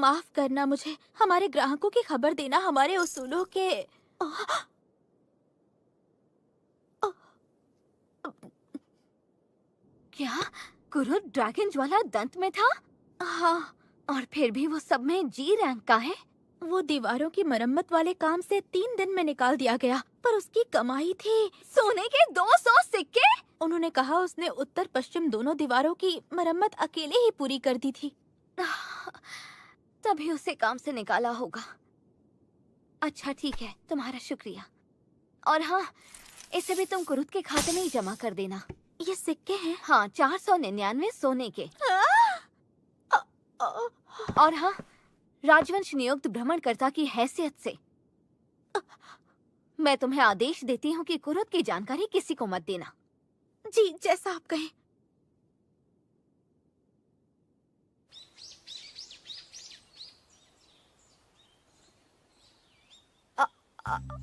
माफ करना मुझे। हमारे ग्राहकों की खबर देना हमारे उसूलों के। क्या कुरुद ड्रैगन ज्वाला दंत में था? हाँ, और फिर भी वो सब में जी रैंक का है। वो दीवारों की मरम्मत वाले काम से 3 दिन में निकाल दिया गया, पर उसकी कमाई थी सोने के 200 सिक्के। उन्होंने कहा उसने उत्तर पश्चिम दोनों दीवारों की मरम्मत अकेले ही पूरी कर दी थी। तभी उसे काम से निकाला होगा। अच्छा ठीक है, तुम्हारा शुक्रिया। और हाँ, इसे भी तुम कुरुद के खाते में ही जमा कर देना। ये सिक्के हैं? हाँ, 499 सोने के। और हाँ, राजवंश नियुक्त भ्रमणकर्ता की हैसियत से मैं तुम्हें आदेश देती हूँ कि कुरुद की जानकारी किसी को मत देना। जी, जैसा आप कहें।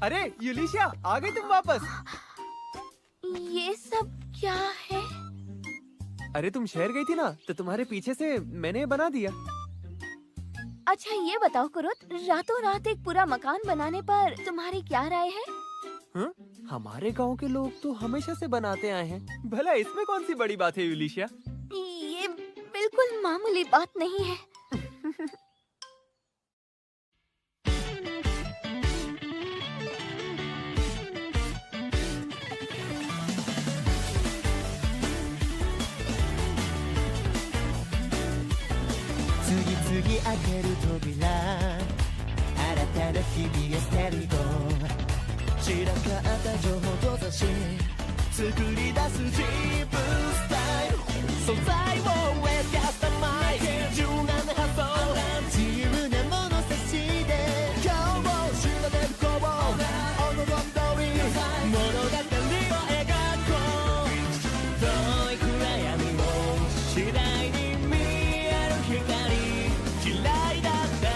अरे यूलिशिया, आ गई तुम वापस। ये सब क्या है? अरे तुम शहर गई थी ना, तो तुम्हारे पीछे से मैंने बना दिया। अच्छा ये बताओ कुरुद, रातों रात एक पूरा मकान बनाने पर तुम्हारी क्या राय है? हमारे गांव के लोग तो हमेशा से बनाते आए हैं। भला इसमें कौन सी बड़ी बात है यूलिशिया? ये बिल्कुल मामूली बात नहीं है।開ける扉新たな日々へステリゴ散らかった情報と雑誌作り出すジープスタイル素材をウェスカスタマイズ柔軟な発想自由な物差しで今日を知られるこうお望み通り物語を描こう遠い暗闇も次第に見える光嫌いだった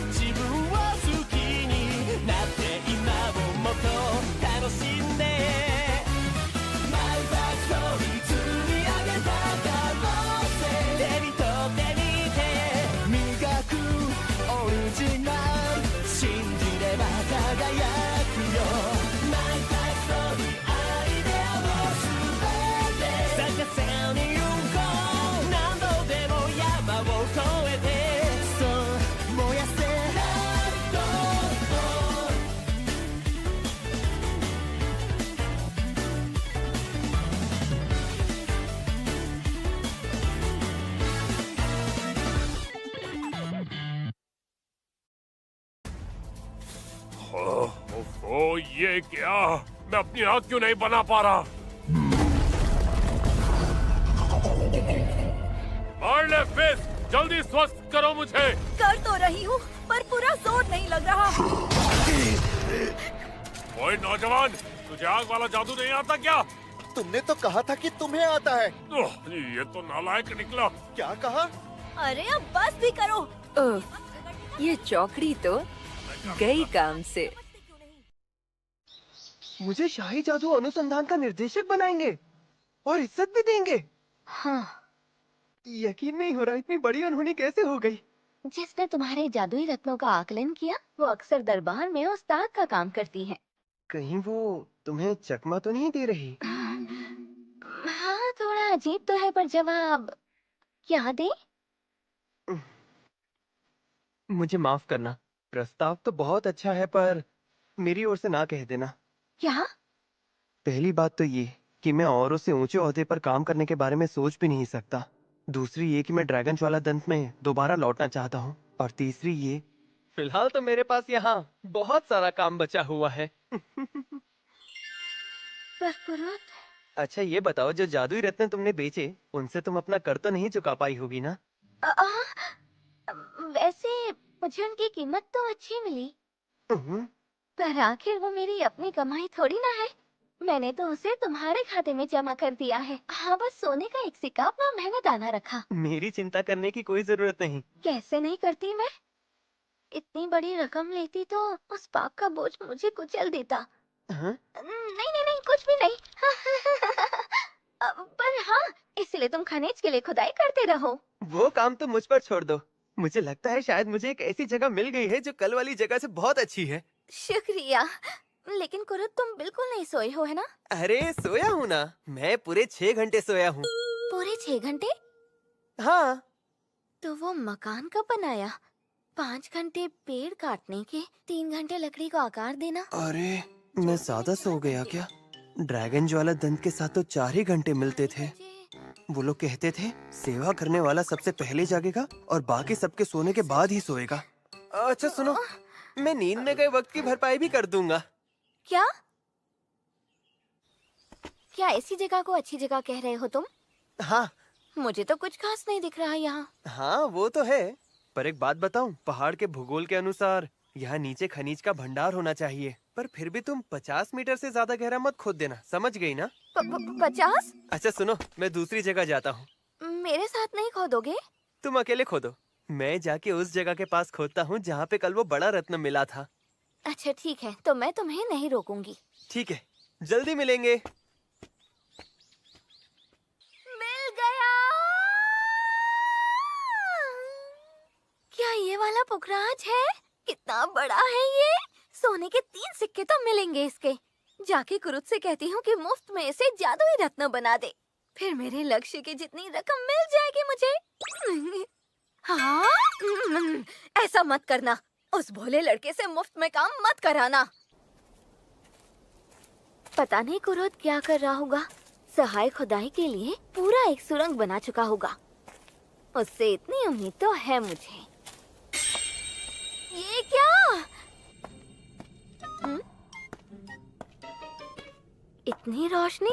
自分を好きになって今をもっと楽しんで My backstory 積み上げた可能性手に取ってみて磨くオリジナル信じれば輝くよ My backstory アイデアを全て咲かせに行こう何度でも山を越えてそう燃やせओ ये क्या? मैं अपनी आँख क्यों नहीं बना पा रहा? मार्ले फिश, जल्दी स्वस्थ करो मुझे। कर तो रही हूँ, पर पूरा जोर नहीं लग रहा। ओए नौजवान, तुझे आग वाला जादू नहीं आता क्या? तुमने तो कहा था कि तुम्हें आता है। ये तो नालायक निकला। क्या कहा? अरे अब बस भी करो। ये चौकड़ी तो गई काम से। मुझे शाही जादू अनुसंधान का निर्देशक बनाएंगे और इज्जत भी देंगे। हाँ, यकीन नहीं हो रहा, इतनी बड़ी अनहोनी कैसे हो गई। जिसने तुम्हारे जादुई रत्नों का आकलन किया वो अक्सर दरबार में उस्ताद का काम करती है। कहीं वो तुम्हें चकमा तो नहीं दे रही? हाँ, थोड़ा अजीब तो है, पर जवाब क्या दे? मुझे माफ करना, प्रस्ताव तो बहुत अच्छा है, पर मेरी ओर से ना कह देना। क्या? पहली बात तो ये कि मैं औरों से ऊंचे ओहदे पर काम करने के बारे में सोच भी नहीं सकता। दूसरी ये कि मैं ड्रैगन ज्वाला दंत में दोबारा लौटना चाहता हूँ। और तीसरी ये, फिलहाल तो मेरे पास यहाँ बहुत सारा काम बचा हुआ है। पर कुरुद, अच्छा ये बताओ, जो जादुई रत्न तुमने बेचे उनसे तुम अपना कर तो नहीं चुका पाई होगी ना? वैसे मुझे उनकी कीमत तो अच्छी मिली, पर आखिर वो मेरी अपनी कमाई थोड़ी ना है। मैंने तो उसे तुम्हारे खाते में जमा कर दिया है। हाँ, बस सोने का एक सिक्का अपना महंगा दाना रखा। मेरी चिंता करने की कोई जरूरत नहीं। कैसे नहीं करती मैं? इतनी बड़ी रकम लेती तो उस पाप का बोझ मुझे कुचल देता। हाँ? नहीं नहीं नहीं, कुछ भी नहीं। पर हाँ, इसलिए तुम खनिज के लिए खुदाई करते रहो। वो काम तो मुझ पर छोड़ दो, मुझे लगता है शायद मुझे एक ऐसी जगह मिल गई है जो कल वाली जगह से बहुत अच्छी है। शुक्रिया। लेकिन कुरुद तुम बिल्कुल नहीं सोए हो है ना? अरे सोया हूँ ना, मैं पूरे 6 घंटे सोया हूँ। पूरे 6 घंटे? हाँ। तो वो मकान कब बनाया? 5 घंटे पेड़ काटने के, 3 घंटे लकड़ी को आकार देना। अरे मैं ज्यादा सो गया क्या? ड्रैगन ज्वाला दंत के साथ तो 4 ही घंटे मिलते थे। वो लोग कहते थे सेवा करने वाला सबसे पहले जागेगा और बाकी सबके सोने के बाद ही सोएगा। अच्छा सुनो, मैं नींद में गए वक्त की भरपाई भी कर दूंगा। क्या? क्या ऐसी जगह को अच्छी जगह कह रहे हो तुम? हाँ। मुझे तो कुछ खास नहीं दिख रहा यहाँ। हाँ वो तो है, पर एक बात बताऊं, पहाड़ के भूगोल के अनुसार यहाँ नीचे खनिज का भंडार होना चाहिए, पर फिर भी तुम 50 मीटर से ज्यादा गहरा मत खोद देना, समझ गई ना? 50? अच्छा सुनो, मैं दूसरी जगह जाता हूँ। मेरे साथ नहीं खोदोगे? तुम अकेले खोदो, मैं जाके उस जगह के पास खोदता हूँ जहाँ पे कल वो बड़ा रत्न मिला था। अच्छा ठीक है, तो मैं तुम्हें नहीं रोकूंगी। ठीक है, जल्दी मिलेंगे। मिल गया। क्या ये वाला पुखराज है? कितना बड़ा है ये? सोने के 3 सिक्के तो मिलेंगे इसके। जाके कुरुद से कहती हूँ कि मुफ्त में इसे जादुई रत्न बना दे, फिर मेरे लक्ष्य की जितनी रकम मिल जाएगी मुझे। हाँ, ऐसा मत करना, उस भोले लड़के से मुफ्त में काम मत कराना। पता नहीं कुरुद क्या कर रहा होगा। सहाय खुदाई के लिए पूरा एक सुरंग बना चुका होगा। उससे इतनी उम्मीद तो है मुझे। ये क्या? इतनी रोशनी,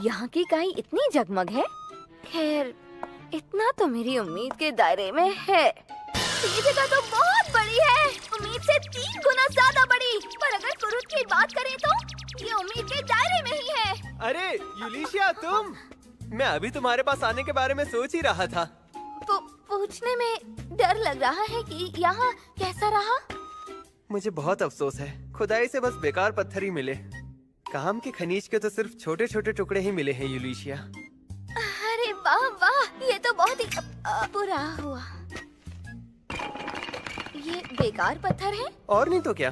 यहाँ की काई इतनी जगमग है। खैर, इतना तो मेरी उम्मीद के दायरे में है। ये जगह तो बहुत बड़ी है, उम्मीद से 3 गुना ज्यादा बड़ी। पर अगर कुरुद की बात करें तो ये उम्मीद के दायरे में ही है। अरे यूलिशिया, तुम? मैं अभी तुम्हारे पास आने के बारे में सोच ही रहा था। पूछने में डर लग रहा है कि यहाँ कैसा रहा? मुझे बहुत अफसोस है, खुदाई से बस बेकार पत्थर ही मिले। काम के खनिज के तो सिर्फ छोटे छोटे टुकड़े ही मिले हैं यूलिशिया। अरे वाह वाह, ये तो बहुत ही बुरा हुआ। ये बेकार पत्थर है? और नहीं तो क्या।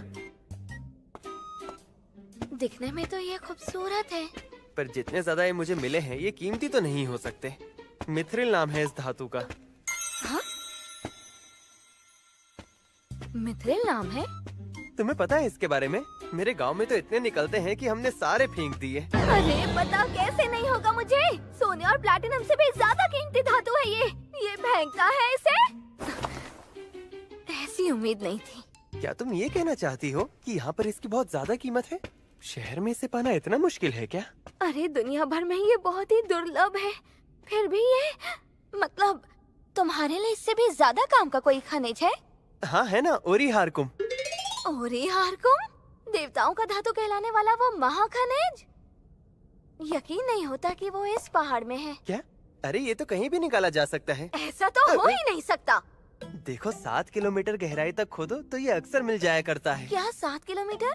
दिखने में तो ये खूबसूरत है, पर जितने ज्यादा ये मुझे मिले हैं, ये कीमती तो नहीं हो सकते। मिथ्रिल नाम है इस धातु का। हाँ? मिथ्रिल नाम है? तुम्हें पता है इसके बारे में? मेरे गांव में तो इतने निकलते हैं कि हमने सारे फेंक दिए। अरे पता कैसे नहीं होगा मुझे? सोने और प्लैटिनम से भी ज्यादा कीमती धातु है ये फेंकता है इसे? ऐसी उम्मीद नहीं थी। क्या तुम ये कहना चाहती हो कि यहाँ पर इसकी बहुत ज्यादा कीमत है? शहर में इसे पाना इतना मुश्किल है क्या? अरे दुनिया भर में ये बहुत ही दुर्लभ है, फिर भी ये, मतलब तुम्हारे लिए इससे भी ज्यादा काम का कोई खनिज है? हाँ है ना, ओरीहारकुम। ओरीहारकुम? देवताओं का धातु कहलाने वाला वो महाखनिज? यकीन नहीं होता कि वो इस पहाड़ में है। क्या? अरे ये तो कहीं भी निकाला जा सकता है। ऐसा तो हो ही नहीं सकता। देखो 7 किलोमीटर गहराई तक खोदो तो ये अक्सर मिल जाया करता है। क्या 7 किलोमीटर?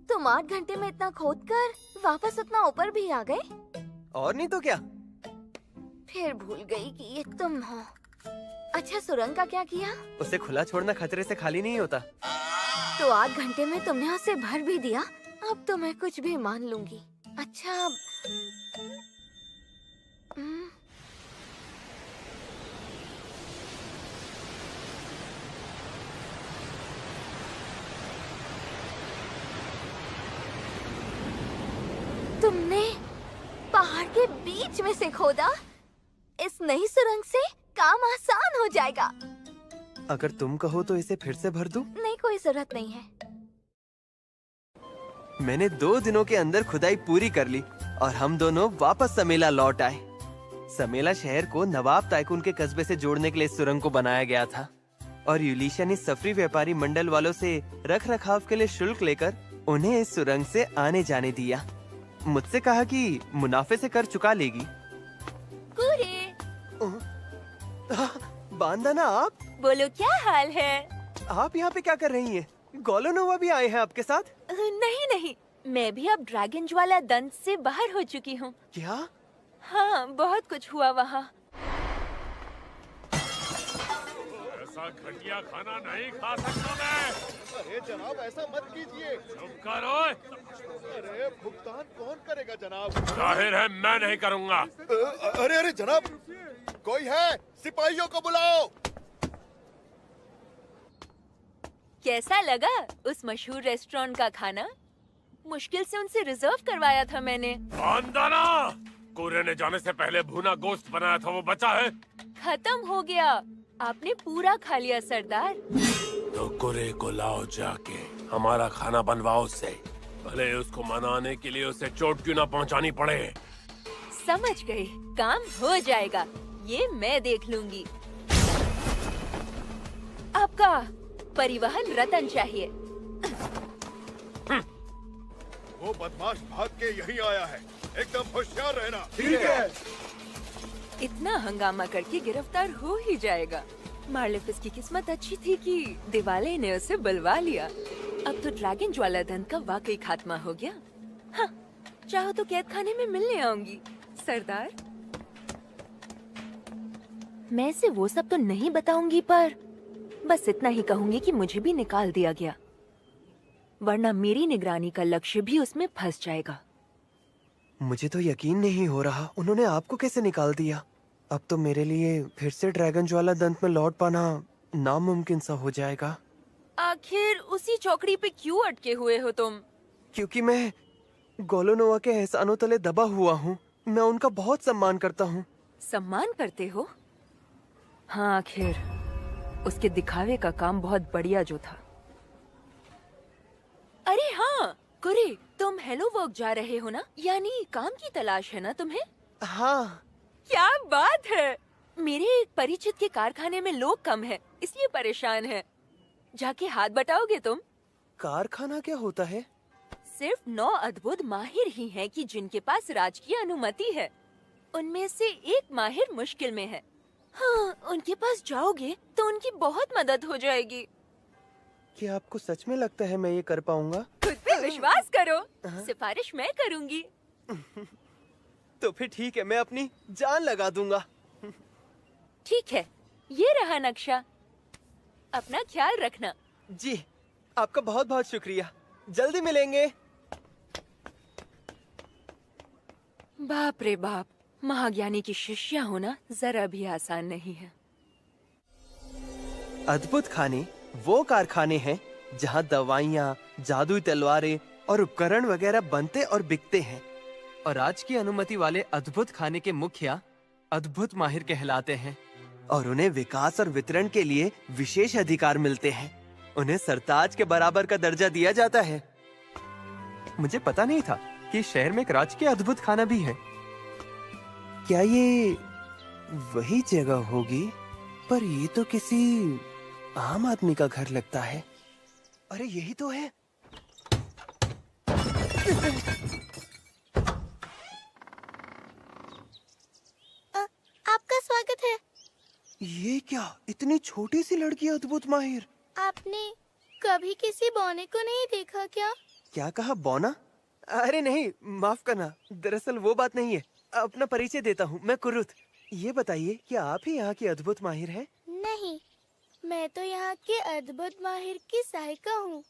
तुम 8 घंटे में इतना खोदकर वापस उतना ऊपर भी आ गए? और नहीं तो क्या। फिर भूल गई कि ये तुम हो। अच्छा, सुरंग का क्या किया? उसे खुला छोड़ना खतरे से खाली नहीं होता। तो 8 घंटे में तुमने उसे भर भी दिया। अब तो मैं कुछ भी मान लूंगी। अच्छा, तुमने पहाड़ के बीच में से खोदा? इस नई सुरंग से काम आसान हो जाएगा। अगर तुम कहो तो इसे फिर से भर दूं? नहीं, कोई जरूरत नहीं है। मैंने 2 दिनों के अंदर खुदाई पूरी कर ली और हम दोनों वापस समेला लौट आए। समेला शहर को नवाब ताइकून के कस्बे से जोड़ने के लिए इस सुरंग को बनाया गया था और यूलिशिया ने सफरी व्यापारी मंडल वालों से रख रखाव के लिए शुल्क लेकर उन्हें इस सुरंग से आने जाने दिया। मुझसे कहा कि मुनाफे से कर चुका लेगी। बांदाना, आप? बोलो क्या हाल है? आप यहाँ पे क्या कर रही हैं? गोलोनोवा भी आए हैं आपके साथ? नहीं नहीं, मैं भी अब ड्रैगन ज्वाला दंत से बाहर हो चुकी हूँ। क्या? हाँ, बहुत कुछ हुआ वहाँ। ऐसा घटिया खाना नहीं खा सकता मैं। अरे जनाब ऐसा मत कीजिए। चुप करो। अरे भुगतान कौन करेगा जनाब? जाहिर है मैं नहीं करूँगा। अरे अरे जनाब, कोई है? सिपाहियों को बुलाओ। कैसा लगा उस मशहूर रेस्टोरेंट का खाना? मुश्किल से उनसे रिजर्व करवाया था मैंने। बांदाना, कोरे ने जाने से पहले भुना गोश्त बनाया था, वो बचा है? खत्म हो गया। आपने पूरा खा लिया सरदार। तो कोरे को लाओ जाके, हमारा खाना बनवाओ उससे। भले उसको मनाने के लिए उसे चोट क्यों ना पहुंचानी पड़े। समझ गई, काम हो जाएगा, ये मैं देख लूंगी। आपका परिवहन रतन चाहिए। वो बदमाश भाग के यहीं आया है, एकदम होशियार रहना। ठीक है। इतना हंगामा करके गिरफ्तार हो ही जाएगा। मार्लिफिस की किस्मत अच्छी थी कि दिवाले ने उसे बुलवा लिया। अब तो ड्रैगन ज्वाला दंत का वाकई खात्मा हो गया। हाँ, चाहो तो कैद खाने में मिलने आऊंगी सरदार। मैं इसे वो सब तो नहीं बताऊंगी, पर बस इतना ही कहूंगी कि मुझे भी निकाल दिया गया, वरना मेरी निगरानी का लक्ष्य भी उसमें फंस जाएगा। मुझे तो यकीन नहीं हो रहा, उन्होंने आपको कैसे निकाल दिया? अब तो मेरे लिए फिर से ड्रैगन ज्वाला दंत में लौट पाना नामुमकिन सा हो जाएगा। आखिर उसी चौकड़ी पे क्यों अटके हुए हो तुम? क्योंकि मैं गोलोनोवा के एहसानों तले दबा हुआ हूँ। मैं उनका बहुत सम्मान करता हूँ। सम्मान करते हो? हाँ, आखिर उसके दिखावे का काम बहुत बढ़िया जो था। अरे हाँ कुरे, तुम हेलो वर्क जा रहे हो ना? यानी काम की तलाश है ना तुम्हें? हाँ। क्या बात है। मेरे एक परिचित के कारखाने में लोग कम हैं, इसलिए परेशान है। जाके हाथ बटाओगे तुम? कारखाना क्या होता है? सिर्फ 9 अद्भुत माहिर ही हैं कि जिनके पास राजकीय अनुमति है। उनमें से एक माहिर मुश्किल में है। हाँ, उनके पास जाओगे तो उनकी बहुत मदद हो जाएगी। क्या आपको सच में लगता है मैं ये कर पाऊंगा? खुद पे विश्वास करो, सिफारिश मैं करूंगी। तो फिर ठीक है, मैं अपनी जान लगा दूंगा। ठीक है, ये रहा नक्शा। अपना ख्याल रखना। जी, आपका बहुत बहुत शुक्रिया। जल्दी मिलेंगे। बाप रे बाप, महाज्ञानी की शिष्या होना जरा भी आसान नहीं है। अद्भुत खाने वो कारखाने हैं जहां दवाइयाँ, जादुई तलवारें और उपकरण वगैरह बनते और बिकते हैं। और आज की अनुमति वाले अद्भुत खाने के मुखिया अद्भुत माहिर कहलाते हैं और उन्हें विकास और वितरण के लिए विशेष अधिकार मिलते हैं। उन्हें सरताज के बराबर का दर्जा दिया जाता है। मुझे पता नहीं था कि शहर में एक राजकीय अद्भुत खाना भी है। क्या ये वही जगह होगी? पर ये तो किसी आम आदमी का घर लगता है। अरे यही तो है। आपका स्वागत है। ये क्या, इतनी छोटी सी लड़की अद्भुत माहिर? आपने कभी किसी बौने को नहीं देखा क्या? क्या कहा, बौना? अरे नहीं, माफ करना, दरअसल वो बात नहीं है। अपना परिचय देता हूँ, मैं कुरुत। ये बताइए, क्या आप ही यहाँ की अद्भुत माहिर हैं? नहीं, मैं तो यहाँ के अद्भुत माहिर की सहायिका हूँ।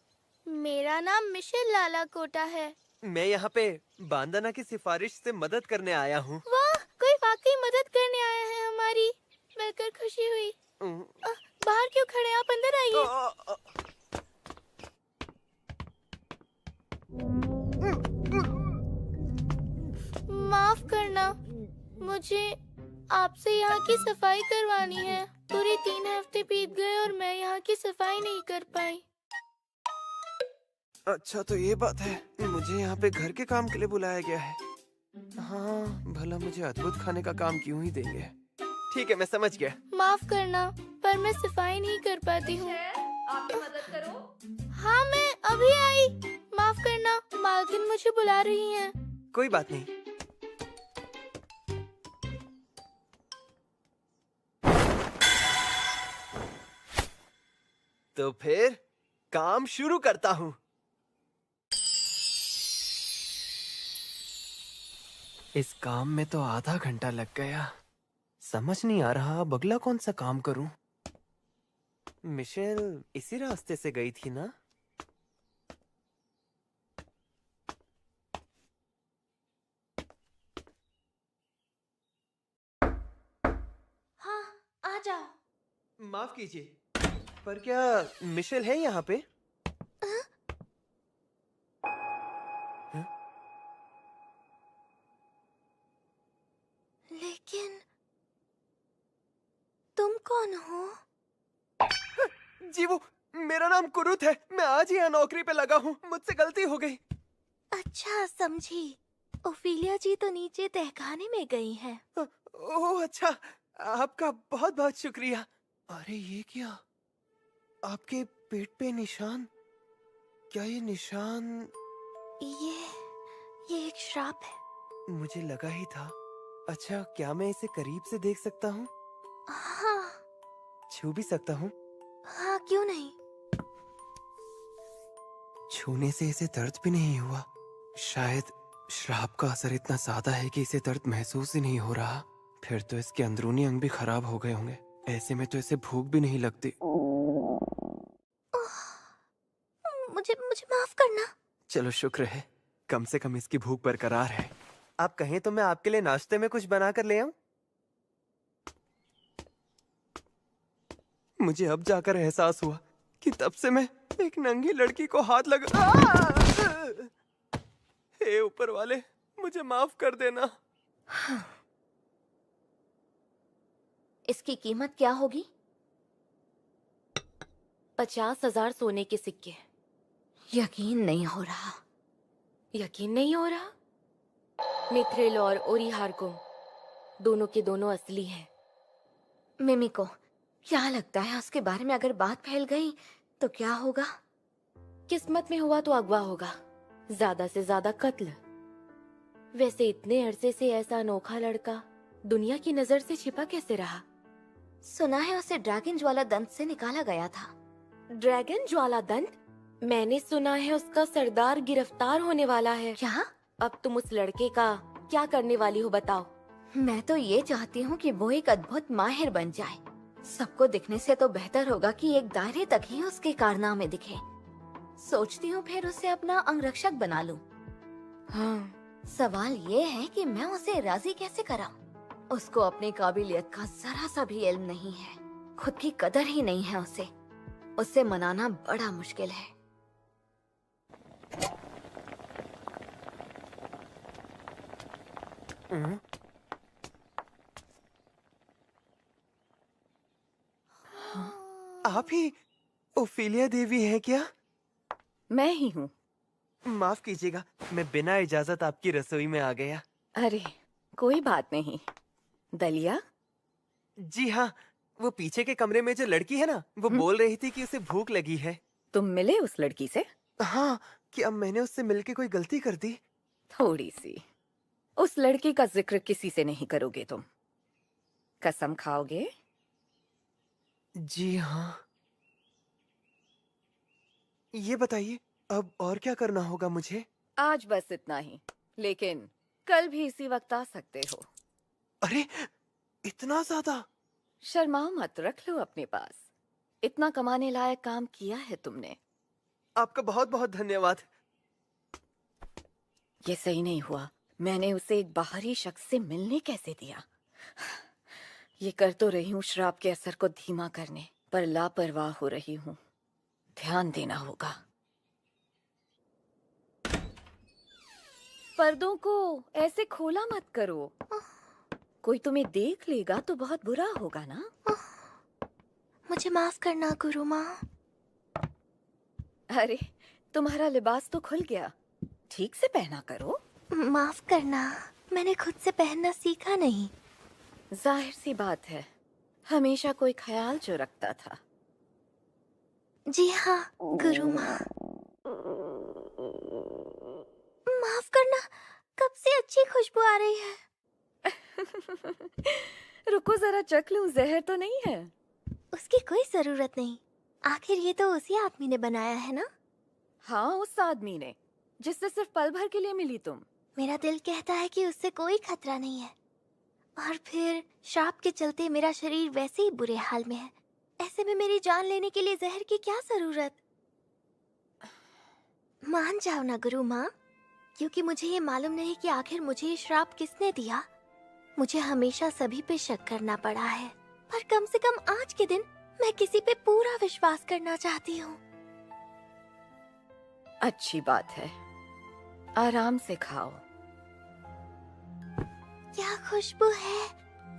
मेरा नाम मिशेल लाला कोटा है। मैं यहाँ पे बांदाना की सिफारिश से मदद करने आया हूँ। वाह, कोई वाकई मदद करने आया है हमारी। मिलकर खुशी हुई। बाहर क्यों खड़े, आप अंदर आइए। माफ करना, मुझे आपसे यहाँ की सफाई करवानी है। पूरे 3 हफ्ते बीत गए और मैं यहाँ की सफाई नहीं कर पाई। अच्छा तो ये बात है, मुझे यहाँ पे घर के काम के लिए बुलाया गया है। हाँ, भला मुझे अद्भुत खाने का काम क्यों ही देंगे। ठीक है, मैं समझ गया। माफ करना, पर मैं सफाई नहीं कर पाती हूँ। आपकी मदद करो। हाँ, मैं अभी आई। माफ करना, मालकिन मुझे बुला रही हैं। कोई बात नहीं। तो फिर काम शुरू करता हूँ। इस काम में तो आधा घंटा लग गया। समझ नहीं आ रहा अब अगला कौन सा काम करूं। मिशेल इसी रास्ते से गई थी ना? हाँ, आ जाओ। माफ कीजिए, पर क्या मिशेल है यहाँ पे? लेकिन तुम कौन हो? जी वो मेरा नाम कुरुत है। मैं आज ही यहाँ नौकरी पे लगा हूँ। मुझसे गलती हो गई। अच्छा, समझी। ओफिलिया जी तो नीचे तहखाने में गई हैं। ओह अच्छा, आपका बहुत बहुत शुक्रिया। अरे ये क्या, आपके पेट पे निशान? क्या ये निशान? ये एक श्राप है। मुझे लगा ही था। अच्छा, क्या मैं इसे करीब से देख सकता हूँ? हाँ छू भी सकता हूँ? हाँ, क्यों नहीं। छूने से इसे दर्द भी नहीं हुआ। शायद श्राप का असर इतना ज्यादा है कि इसे दर्द महसूस ही नहीं हो रहा। फिर तो इसके अंदरूनी अंग भी खराब हो गए होंगे। ऐसे में तो इसे भूख भी नहीं लगती। मुझे मुझे माफ करना। चलो शुक्र है, कम से कम इसकी भूख बरकरार है। आप कहें तो मैं आपके लिए नाश्ते में कुछ बना कर ले आऊं? मुझे अब जाकर एहसास हुआ कि तब से मैं एक नंगी लड़की को हाथ लगा। हे ऊपर वाले, मुझे माफ कर देना। इसकी कीमत क्या होगी? 50,000 सोने के सिक्के। यकीन नहीं हो रहा। यकीन नहीं हो रहा? मिथ्रिल और ओरिहारकुम दोनों के दोनों असली हैं। मिमिको, क्या लगता है उसके बारे में अगर बात फैल गई तो क्या होगा? किस्मत में हुआ तो अगवा होगा, ज्यादा से ज्यादा कत्ल। वैसे इतने अरसे से ऐसा अनोखा लड़का दुनिया की नजर से छिपा कैसे रहा? सुना है उसे ड्रैगन ज्वाला दंत से निकाला गया था। ड्रैगन ज्वाला दंत? मैंने सुना है उसका सरदार गिरफ्तार होने वाला है। क्या? अब तुम उस लड़के का क्या करने वाली हो बताओ? मैं तो ये चाहती हूँ कि वो एक अद्भुत माहिर बन जाए। सबको दिखने से तो बेहतर होगा कि एक दायरे तक ही उसके कारनामे दिखे। सोचती हूँ फिर उसे अपना अंगरक्षक बना लूं। हाँ, सवाल ये है कि मैं उसे राजी कैसे कराऊं? उसको अपनी काबिलियत का जरा सा भी इल्म नहीं है, खुद की कदर ही नहीं है उसे। उससे मनाना बड़ा मुश्किल है। आप ही ओफिलिया देवी हैं क्या? मैं ही हूँ। माफ कीजिएगा, मैं बिना इजाजत आपकी रसोई में आ गया। अरे कोई बात नहीं। दलिया? जी हाँ, वो पीछे के कमरे में जो लड़की है ना, वो बोल रही थी कि उसे भूख लगी है। तुम मिले उस लड़की से? हाँ, क्या मैंने उससे मिलके कोई गलती कर दी? थोड़ी सी। उस लड़की का जिक्र किसी से नहीं करोगे तुम? कसम खाओगे? जी हाँ। ये बताइए, अब और क्या करना होगा मुझे? आज बस इतना ही, लेकिन कल भी इसी वक्त आ सकते हो। अरे इतना ज्यादा? शर्माओ मत, रख लो अपने पास। इतना कमाने लायक काम किया है तुमने। आपका बहुत बहुत धन्यवाद। ये सही नहीं हुआ। मैंने उसे एक बाहरी शख्स से मिलने कैसे दिया? ये कर तो रही हूँ श्राप के असर को धीमा करने, पर लापरवाह हो रही हूँ। ध्यान देना होगा। पर्दों को ऐसे खोला मत करो, कोई तुम्हें देख लेगा तो बहुत बुरा होगा ना। मुझे माफ करना गुरु माँ। अरे तुम्हारा लिबास तो खुल गया, ठीक से पहना करो। माफ करना, मैंने खुद से पहनना सीखा नहीं। जाहिर सी बात है, हमेशा कोई ख्याल जो रखता था। जी हाँ गुरु माँ। माफ करना, कब से अच्छी खुशबू आ रही है। रुको जरा चख लूं, जहर तो नहीं है? उसकी कोई जरूरत नहीं, आखिर ये तो उसी आदमी ने बनाया है ना। हाँ, उस आदमी ने जिससे सिर्फ पल भर के लिए मिली तुम। मेरा दिल कहता है कि उससे कोई खतरा नहीं है, और फिर श्राप के चलते मेरा शरीर वैसे ही बुरे हाल में है। ऐसे में मेरी जान लेने के लिए जहर की क्या जरूरत? मान जाओ ना गुरु माँ, क्योंकि मुझे ये मालूम नहीं कि आखिर मुझे ये श्राप किसने दिया। मुझे हमेशा सभी पे शक करना पड़ा है, पर कम से कम आज के दिन मैं किसी पे पूरा विश्वास करना चाहती हूँ। अच्छी बात है, आराम से खाओ। क्या खुशबू है,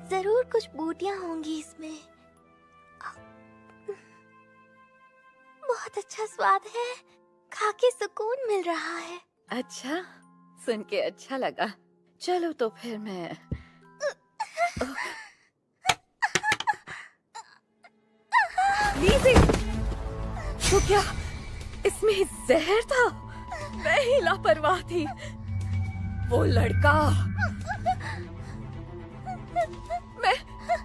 जरूर कुछ बूटियां होंगी इसमें। बहुत अच्छा स्वाद है, खा के सुकून मिल रहा है। अच्छा, सुन के अच्छा लगा। चलो तो फिर मैं लीज़ी, तो क्या इसमें जहर था? मैं ही लापरवाह थी। वो लड़का, मैं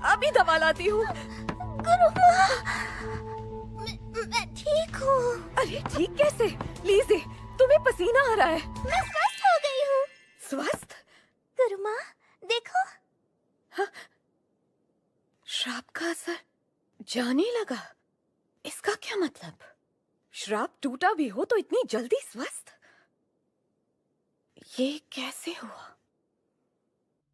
अभी दवा लाती हूँ। मैं ठीक हूँ। अरे ठीक कैसे? लीज़ी, तुम्हें पसीना आ रहा है। मैं स्वस्थ हो गई हूँ। स्वस्थ? गुरु माँ, देखो। श्राप का असर जाने लगा। इसका क्या मतलब? श्राप टूटा भी हो तो इतनी जल्दी स्वस्थ? ये कैसे हुआ?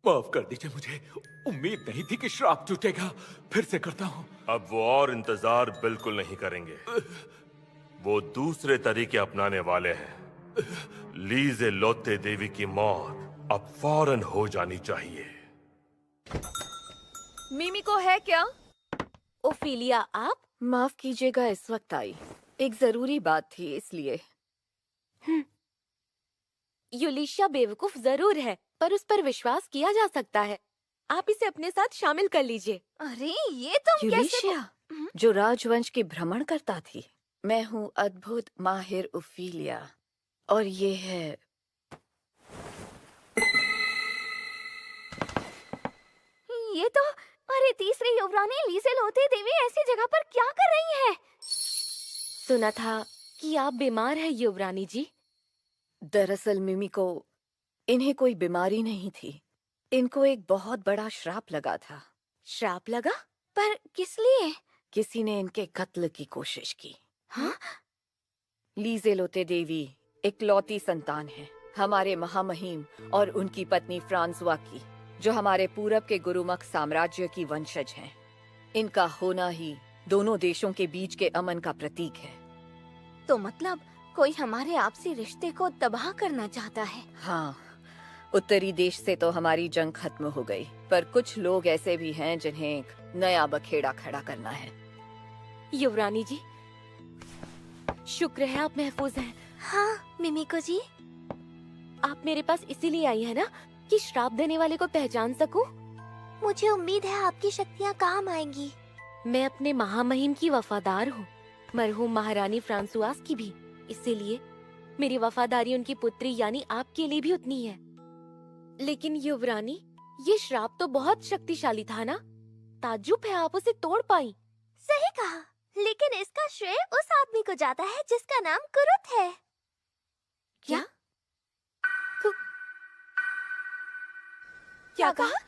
माफ कर दीजिए, मुझे उम्मीद नहीं थी कि श्राप टूटेगा। फिर से करता हूँ। अब वो और इंतजार बिल्कुल नहीं करेंगे। वो दूसरे तरीके अपनाने वाले हैं। लीज़े लोते देवी की मौत अब फौरन हो जानी चाहिए। मिमी को है क्या? ओफिलिया, आप? माफ कीजिएगा, इस वक्त आई। एक जरूरी बात थी इसलिए। यूलिशिया बेवकूफ जरूर है, पर उस पर विश्वास किया जा सकता है। आप इसे अपने साथ शामिल कर लीजिए। अरे ये तुम कैसे? यूलिशिया, जो राजवंश की भ्रमण करता थी। मैं हूँ अद्भुत माहिर ओफिलिया, और ये है ये तो, अरे तीसरी युवरानी लीज़े लोते देवी ऐसी जगह पर क्या कर रही है? सुना था कि आप बीमार हैं युवरानी जी। दरअसल मिमी को, इन्हें कोई बीमारी नहीं थी। इनको एक बहुत बड़ा श्राप लगा था। श्राप लगा? पर किस लिए? किसी ने इनके कत्ल की कोशिश की। हाँ? लीज़े लोते देवी इकलौती संतान है हमारे महामहिम और उनकी पत्नी फ्रांसवा की, जो हमारे पूरब के गुरुमख साम्राज्य की वंशज हैं। इनका होना ही दोनों देशों के बीच के अमन का प्रतीक है। तो मतलब कोई हमारे आपसी रिश्ते को तबाह करना चाहता है? हाँ, उत्तरी देश से तो हमारी जंग खत्म हो गई, पर कुछ लोग ऐसे भी हैं जिन्हें एक नया बखेड़ा खड़ा करना है। युवरानी जी, शुक्र है आप महफूज हैं। हाँ मिमिको जी। आप मेरे पास इसीलिए आई है ना, कि श्राप देने वाले को पहचान सकूं? मुझे उम्मीद है आपकी शक्तियाँ काम आएंगी। मैं अपने महामहिम की वफादार हूँ, मरहूम महारानी फ्रांसुआस की भी। इसीलिए मेरी वफादारी उनकी पुत्री यानी आपके लिए भी उतनी है। लेकिन युवरानी, ये श्राप तो बहुत शक्तिशाली था ना? ताज्जुब है आप उसे तोड़ पाई। सही कहा, लेकिन इसका श्रेय उस आदमी को जाता है जिसका नाम कुरुत है। क्या? क्या कहा?